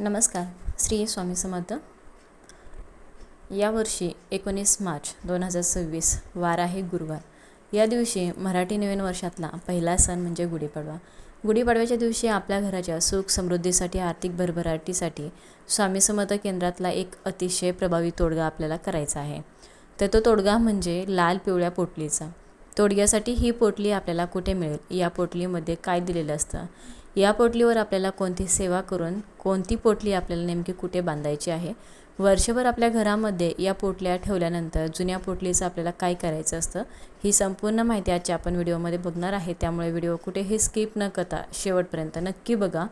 नमस्कार. श्री स्वामी समर्थ. यावर्षी 19 मार्च 2026 वार आहे गुरुवार. या दिवशी मराठी नवीन वर्षातला पहिला सण म्हणजे गुढीपाडवा. गुढीपाडव्याच्या दिवशी आपल्या घराच्या सुख समृद्धीसाठी, आर्थिक भरभराटीसाठी स्वामी समर्थ केंद्रातला एक अतिशय प्रभावी तोडगा आपल्याला करायचा आहे. तर तो तोडगा म्हणजे लाल पिवळ्या पोटलीचा. तोडग्यासाठी ही पोटली आपल्याला कुठे मिळेल, या पोटलीमध्ये काय दिलेलं असतं, या पोटलीवर आपल्याला कोणती सेवा करून कोणती पोटली आपल्याला नेमकी कुठे बांधायची आहे, वर्षभर आपल्या घरामध्ये या पोटल्या ठेवल्यानंतर जुन्या पोटलीचं आपल्याला काय करायचं असतं, ही संपूर्ण माहिती आजच्या आपण व्हिडिओमध्ये बघणार आहे. त्यामुळे व्हिडिओ कुठेही स्किप न करता शेवटपर्यंत नक्की बघा.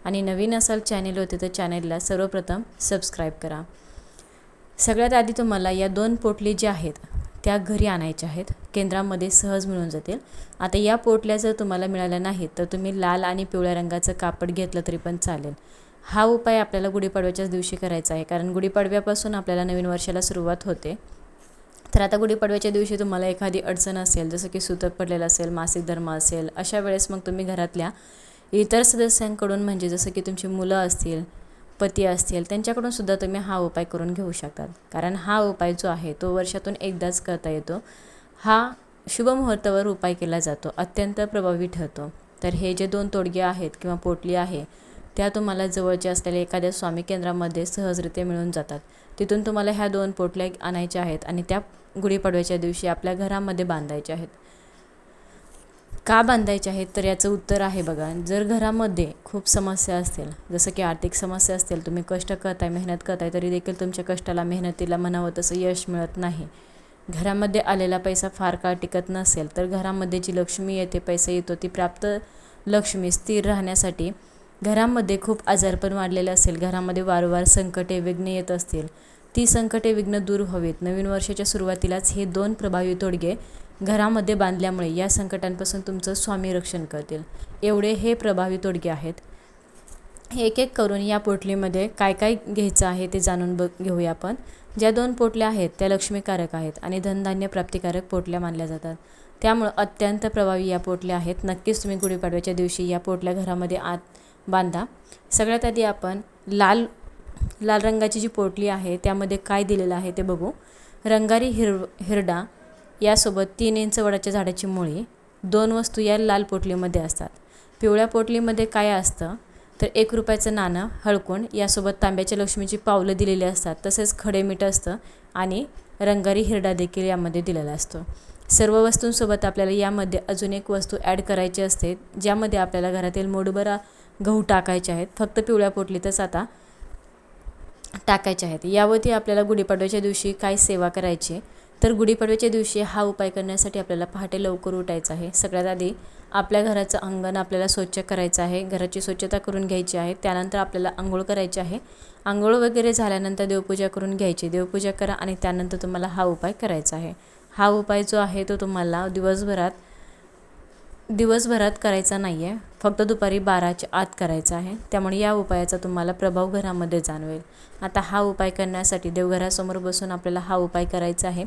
आणि नवीन असाल चॅनेल होते तर चॅनेलला सर्वप्रथम सबस्क्राईब करा. सगळ्यात आधी तुम्हाला या 2 पोटली ज्या आहेत त्या घरी आणायच्या आहेत. केंद्रामध्ये सहज मिळून जातील. आता या पोटल्या जर तुम्हाला मिळाल्या नाहीत तर तुम्ही लाल आणि पिवळ्या रंगाचं कापड घेतलं तरी पण चालेल. हा उपाय आपल्याला गुढीपाडव्याच्याच दिवशी करायचा आहे, कारण गुढीपाडव्यापासून आपल्याला नवीन वर्षाला सुरुवात होते. तर आता गुढीपाडव्याच्या दिवशी तुम्हाला एखादी अडचण असेल, जसं की सुतक पडलेलं असेल, मासिक धर्म असेल, अशा वेळेस मग तुम्ही घरातल्या इतर सदस्यांकडून म्हणजे जसं की तुमची मुलं असतील, पती असतील, त्यांच्याकडून सुद्धा तुम्ही हा उपाय करून घेऊ शकतात. कारण हा उपाय जो आहे तो वर्षातून एकदाच करता येतो. हा शुभ मुहूर्तावर उपाय केला जातो, अत्यंत प्रभावी ठरतो. तर हे जे 2 तोडगे आहेत किंवा पोटली आहे त्या तुम्हाला जवळच्या असलेल्या एखाद्या स्वामी केंद्रामध्ये सहजरित्या मिळून जातात. तिथून तुम्हाला ह्या 2 पोटल्या आणायच्या आहेत आणि त्या गुढीपाडव्याच्या दिवशी आपल्या घरामध्ये बांधायच्या आहेत. का बांधायचे आहेत तर याचं उत्तर आहे बघा. जर घरामध्ये खूप समस्या असतील, जसं की आर्थिक समस्या असतील, तुम्ही कष्ट करताय, मेहनत करताय, तरी देखील तुमच्या कष्टाला, मेहनतीला म्हणावं तसं यश मिळत नाही, घरामध्ये आलेला पैसा फार काळ टिकत नसेल, तर घरामध्ये जी लक्ष्मी येते, पैसा येतो, ती प्राप्त लक्ष्मी स्थिर राहण्यासाठी, घरामध्ये खूप आजारपण वाढलेलं असेल, घरामध्ये वारंवार संकटे, विघ्ने येत असतील, ती संकटे, विघ्न दूर व्हावीत, नवीन वर्षाच्या सुरुवातीलाच हे 2 प्रभावी तोडगे घरामध्ये बांधल्यामुळे या संकटांपासून तुमचं स्वामी रक्षण करतील. एवढे हे प्रभावी तोडगे आहेत. एक एक करून या पोटलीमध्ये काय काय घ्यायचं आहे ते जाणून घेऊया आपण. ज्या 2 पोटल्या आहेत त्या लक्ष्मीकारक आहेत आणि धनधान्य प्राप्तिकारक पोटल्या मानल्या जातात. त्यामुळं अत्यंत प्रभावी या पोटल्या आहेत. नक्कीच तुम्ही गुढीपाडव्याच्या दिवशी या पोटल्या घरामध्ये आत बांधा. सगळ्यात आधी आपण लाल रंगाची जी पोटली आहे त्यामध्ये काय दिलेलं आहे ते बघू. रंगारी हिरडा यासोबत 3 इंच वडाच्या झाडाची मुळी, 2 वस्तू या लाल पोटलीमध्ये असतात. पिवळ्या पोटलीमध्ये काय असतं तर 1 रुपयाचं नाणं, हळकुंड, यासोबत तांब्याच्या लक्ष्मीची पावलं दिलेली असतात. तसेच खडे मीठ असतं आणि रंगारी हिरडा देखील यामध्ये दिलेला असतो. सर्व वस्तूंसोबत आपल्याला यामध्ये अजून एक वस्तू ॲड करायची असते, ज्यामध्ये आपल्याला घरातील मूठभर गहू टाकायचे आहेत. फक्त पिवळ्या पोटलीतच आता टाकायचे आहेत. यावरती आपल्याला गुढीपाडव्याच्या दिवशी काय सेवा करायची तर गुढीपाडव्याच्या दिवशी हा उपाय करण्यासाठी आपल्याला पहाटे लवकर उठायचं आहे. सगळ्यात आधी आपल्या घराचं अंगण आपल्याला स्वच्छ करायचं आहे, घराची स्वच्छता करून घ्यायची आहे. त्यानंतर आपल्याला अंघोळ करायची आहे. अंघोळ वगैरे झाल्यानंतर देवपूजा करून घ्यायची. देवपूजा करा आणि त्यानंतर तुम्हाला हा उपाय करायचा आहे. हा उपाय जो आहे तो तुम्हाला दिवसभरात करायचा नाही आहे, फक्त दुपारी 12च्या आत करायचा आहे. त्यामुळे या उपायाचा तुम्हाला प्रभाव घरामध्ये जाणवेल. आता हा उपाय करण्यासाठी देवघरासमोर बसून आपल्याला हा उपाय करायचा आहे.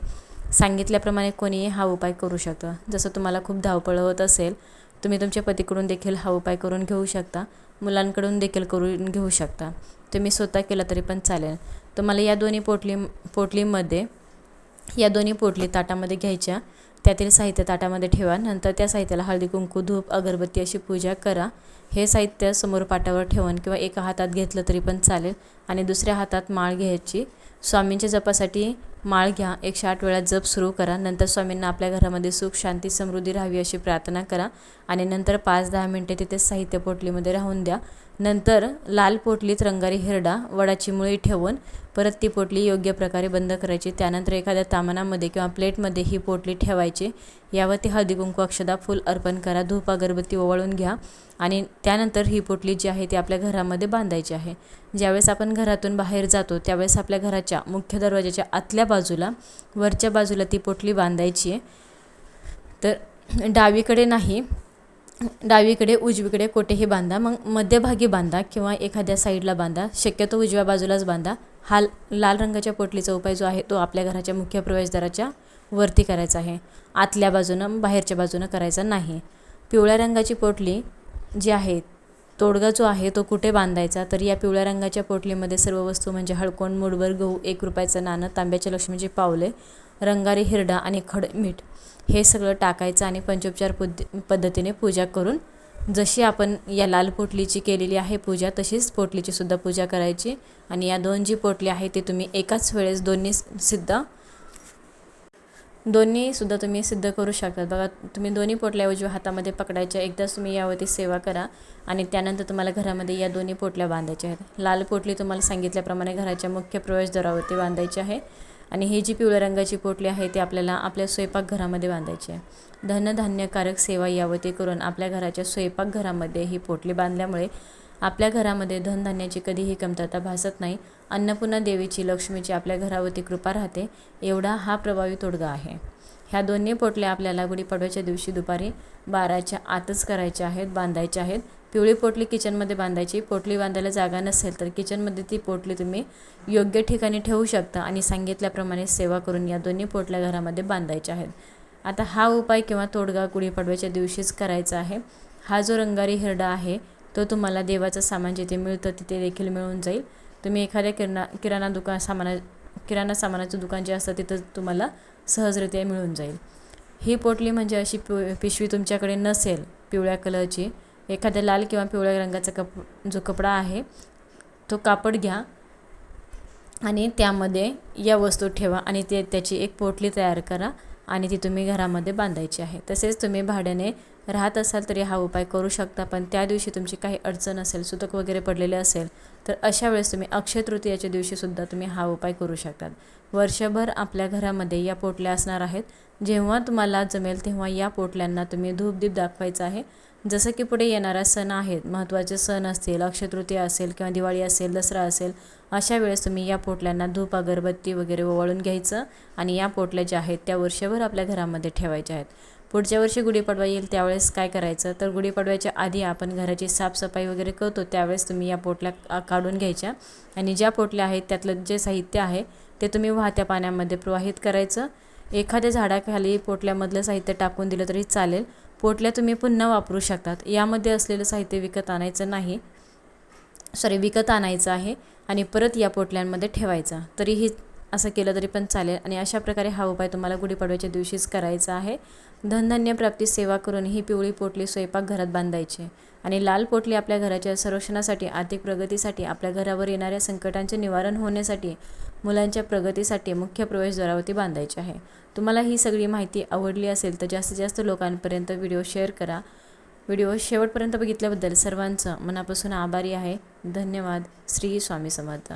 सांगितल्याप्रमाणे कोणीही हा उपाय करू शकतं. जसं तुम्हाला खूप धावपळ होत असेल, तुम्ही तुमच्या पतीकडून देखील हा उपाय करून घेऊ शकता, मुलांकडून देखील करून घेऊ शकता, तुम्ही स्वतः केला तरी पण चालेल. तुम्हाला या दोन्ही पोटलीमध्ये या दोन्ही पोटली ताटामध्ये घ्यायच्या, त्यातील साहित्य ताटामध्ये ठेवा. नंतर त्या साहित्याला हळदी, कुंकू, धूप, अगरबत्ती अशी पूजा करा. हे साहित्य समोर पाटावर ठेवून किंवा एका हातात घेतलं तरी पण चालेल आणि दुसऱ्या हातात माळ घ्यायची. स्वामींच्या जपासाठी माळ घ्या. 108 वेळा जप सुरू करा. नंतर स्वामींना आपल्या घरामध्ये सुख, शांती, समृद्धी राहावी अशी प्रार्थना करा आणि नंतर 5-10 मिनटे तिथे साहित्य पोटलीमध्ये राहून द्या. नंतर लाल पोटलीत रंगारी हिरडा, वडाची मुळी ठेवून परत ती पोटली योग्य प्रकारे बंद करायची. त्यानंतर एखाद्या तामणामध्ये किंवा प्लेटमध्ये ही पोटली ठेवायची. यावरती हळदी, कुंकू, अक्षदा, फूल अर्पण करा. धूप, अगरबत्ती ओवाळून घ्या आणि त्यानंतर ही पोटली जी आहे ती आपल्या घरामध्ये बांधायची आहे. ज्यावेळेस आपण घरातून बाहेर जातो त्यावेळेस आपल्या घराच्या मुख्य दरवाजाच्या आतल्या बाजूला, वरच्या बाजूला ती पोटली बांधायची आहे. तर डावीकडे नाही, डावीकडे, उजवीकडे कुठेही बांधा. मग मध्यभागी बांधा किंवा एखाद्या साईडला बांधा. शक्यतो उजव्या बाजूलाच बांधा. हा लाल रंगाच्या पोटलीचा उपाय जो आहे तो आपल्या घराच्या मुख्य प्रवेशद्वाराच्या वरती करायचा आहे, आतल्या बाजूनं, बाहेरच्या बाजूनं करायचा नाही. पिवळ्या रंगाची पोटली जी आहे तोडगा जो आहे तो कुठे बांधायचा, तर या पिवळ्या रंगाच्या पोटलीमध्ये सर्व वस्तू म्हणजे हळकुंड, मूठभर गहू, 1 रुपयाचं नाणं, तांब्याच्या लक्ष्मीची पावले, रंगारी हिरडा आणि खडमीठ हे सगळं टाकायचं आणि पंचोपचार पद्धतीने पूजा करून जशी आपण या लाल पोटलीची केलेली आहे पूजा तशीच पोटलीची सुद्धा पूजा करायची. आणि या 2 जी पोटली आहे ते तुम्ही एकाच वेळेस दोन्ही सुद्धा तुम्ही सिद्ध करू शकता. बघा, तुम्ही दोन्ही पोटल्या उजव्या हातामध्ये पकडायच्या. एकदाच तुम्ही यावरती सेवा करा आणि त्यानंतर तुम्हाला घरामध्ये या दोन्ही पोटल्या बांधायच्या आहेत. लाल पोटली तुम्हाला सांगितल्याप्रमाणे घराच्या मुख्य प्रवेशद्वारावरती बांधायची आहे आणि ही जी पिवळ्या रंगाची पोटली आहे ती आपल्याला आपल्या स्वयंपाकघरामध्ये बांधायची आहे. धनधान्यकारक सेवा यावरती करून आपल्या घराच्या स्वयंपाकघरामध्ये ही पोटली बांधल्यामुळे आपल्या घरामध्ये धनधान्याची कधीही कमतरता भासत नाही. अन्नपूर्णा देवीची, लक्ष्मीची आपल्या घरावरती कृपा राहते. एवढा हा प्रभावी तोडगा आहे. ह्या दोन्ही पोटल्या आपल्याला गुढीपाडव्याच्या दिवशी दुपारी 12च्या आतच करायच्या आहेत, बांधायच्या आहेत. पिवळी पोटली किचनमध्ये बांधायची. पोटली बांधायला जागा नसेल तर किचनमध्ये ती पोटली तुम्ही योग्य ठिकाणी ठेवू शकता आणि सांगितल्याप्रमाणे सेवा करून या दोन्ही पोटल्या घरामध्ये बांधायच्या आहेत. आता हा उपाय किंवा तोडगा गुढीपाडव्याच्या दिवशीच करायचा आहे. हा जो रंगारी हिरडा आहे तो तुम्हाला देवाचं सामान जिथे मिळतं तिथे देखील मिळून जाईल. तुम्ही एखाद्या किराणा सामानाचं दुकान जे असतं तिथं तुम्हाला सहजरित्या मिळून जाईल. ही पोटली म्हणजे अशी पिशवी तुमच्याकडे नसेल पिवळ्या कलरची, एखाद्या लाल किंवा पिवळ्या रंगाचा जो कपडा आहे तो कापड घ्या आणि त्यामध्ये या वस्तू ठेवा आणि त्याची एक पोटली तयार करा आणि ती तुम्ही घरामध्ये बांधायची आहे. तसेच तुम्ही भाड्याने राहत असाल तरी हा उपाय करू शकता. पण त्या दिवशी तुमची काही अडचण असेल, सुतक वगैरे पडलेले असेल तर अशा वेळेस तुम्ही अक्षय तृतीयाच्या दिवशीसुद्धा तुम्ही हा उपाय करू शकतात. वर्षभर आपल्या घरामध्ये या पोटल्या असणार आहेत. जेव्हा तुम्हाला जमेल तेव्हा या पोटल्यांना तुम्ही धूपदीप दाखवायचा आहे. जसं की पुढे येणारा सण आहेत, महत्त्वाचे सण असतील, अक्षय तृतीया असेल किंवा दिवाळी असेल, दसरा असेल, अशा वेळेस तुम्ही या पोटल्यांना धूप, अगरबत्ती वगैरे ओवाळून घ्यायचं आणि या पोटल्या ज्या आहेत त्या वर्षभर आपल्या घरामध्ये ठेवायच्या आहेत. पुढच्या वर्षी गुढीपाडवा येईल त्यावेळेस काय करायचं, तर गुढीपाडव्याच्या आधी आपण घराची साफसफाई वगैरे करतो त्यावेळेस तुम्ही या पोटल्या काढून घ्यायच्या आणि ज्या पोटल्या आहेत त्यातलं जे साहित्य आहे ते तुम्ही वाहत्या पाण्यामध्ये प्रवाहित करायचं. एखाद्या झाडाखाली पोटल्यामधलं साहित्य टाकून दिलं तरी चालेल. पोटल्या तुम्ही पुन्हा वापरू शकतात. यामध्ये असलेलं साहित्य विकत आणायचं आहे आणि परत या पोटल्यांमध्ये ठेवायचा. तरीही असं केलं तरी पण चालेल आणि अशा प्रकारे हा उपाय तुम्हाला गुढीपाडव्याच्या दिवशीच करायचा आहे. धनधान्य प्राप्ती सेवा करून ही पिवळी पोटली स्वयंपाकघरात बांधायची आणि लाल पोटली आपल्या घराच्या संरक्षणासाठी, आर्थिक प्रगतीसाठी, आपल्या घरावर येणाऱ्या संकटांचे निवारण होण्यासाठी, मुलांच्या प्रगतीसाठी मुख्य प्रवेशद्वारावरती बांधायची आहे. तुम्हाला ही सगळी माहिती आवडली असेल तर जास्तीत जास्त लोकांपर्यंत व्हिडिओ शेअर करा. व्हिडिओ शेवटपर्यंत बघितल्याबद्दल सर्वांचं मनापासून आभारी आहे. धन्यवाद. श्री स्वामी समर्थ.